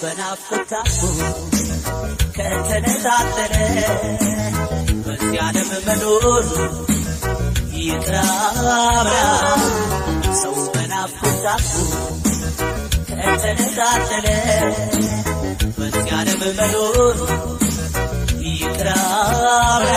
በናፍቆታፉ ከተነጣጠረ በዚህ ዓለም መኖር ይቅራብራ ሰው በናፍቆታፉ ከተነጣጠረ በዚህ ዓለም መኖር ይቅራብራ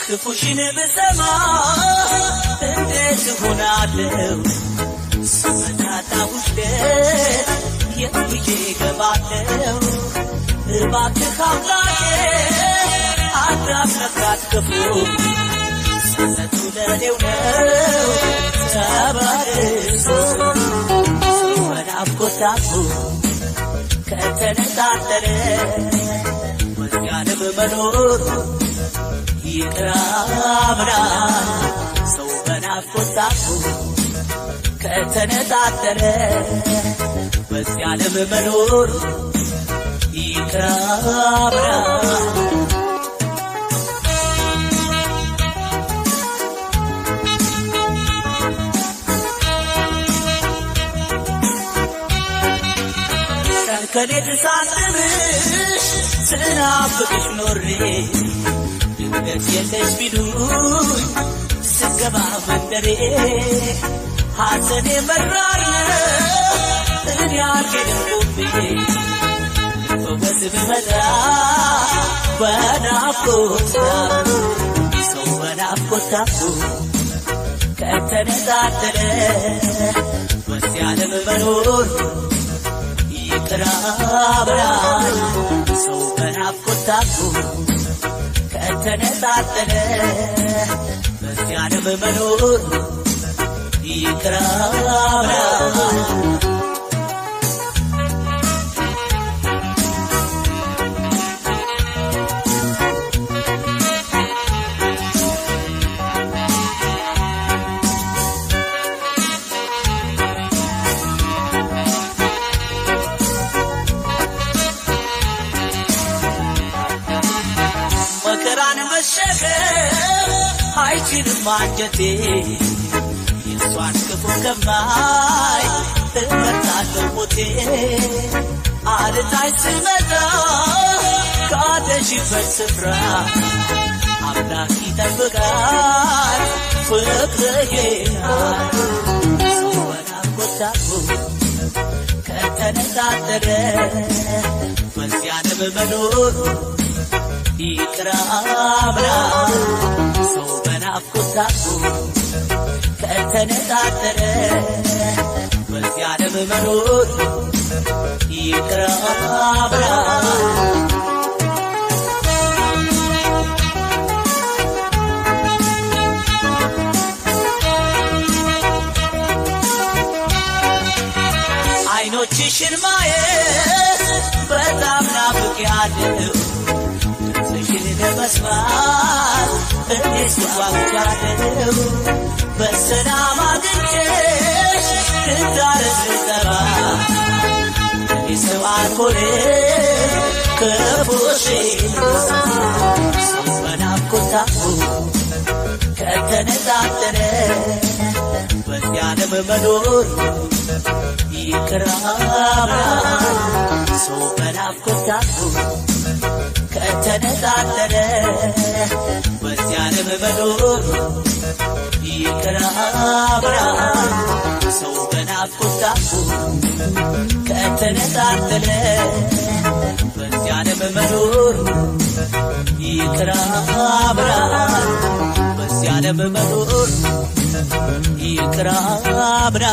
ክፉሽን ብሰማ እንዴት ሆናለሁ ስመጣጣውሽ የትዬ ገባለሁ እባክህ አምላኬ አታስነካት ክፉ ስህተቱ ለኔው ነው ተባርሶ በናፍቆታፉ ከተነጣጠረ በዚህ ዓለም መኖር ይቅራብራ ሰው በናፍቆታፉ ከተነጣጠረ በዚህ ዓለም መኖር ይቅራብራ ከሌት ሳስብሽ ስናፍቅሽ ኖሬ ድንገት የለሽ ቢሉኝ ስገባ መንደሬ ሐዘኔ መራር እኔ አልሄድም ቁሜ ፈወስ ብመጣ በናፍቆት ሰው በናፍቆታፉ ከተነጣጠረ በዚህ ዓለም መኖር ይቅራብራ ሰው በናፍቆታፉ ከተነጣጠረ በዚህ ዓለም መኖር ይቅራብራ መከራን መሸከም አይችልም አንጀቴ የሷን ክፉ ከማይ እመርጣለሁ ሞቴ አልታይ ስመጣ ካለሽበት ስፍራ አምላክ ይጠብቃል ፍቅርዬ ሰው በናፍቆታፉ ከተነጣጠረ በዚህ ዓለም መኖር ይቅራብራ ሰው በናፍቆታፉ ከተነጣጠረ በዚህ ዓለም መኖር ይቅራብራ አይኖችሽን ማየት በጣም ናፍቄያለሁ ለመስማት እንዴት ጓጉቻለሁ በሰላም አግኝቼሽ እንዳረስ ልጠራ እኔ ሰው አልሆንም ክፉሽ ሰው በናፍቆታፉ ከተነጣጠረ በዚህ ዓለም መኖር ይቅራብራ ሰው በናፍቆታፉ ከተነጣጠረ በዚህ ዓለም መኖር ይቅራብራ ሰው በናፍቆታፉ ከተነጣጠረ በዚህ ዓለም መኖር ይቅራብራ በዚህ ዓለም መኖር ይቅራብራ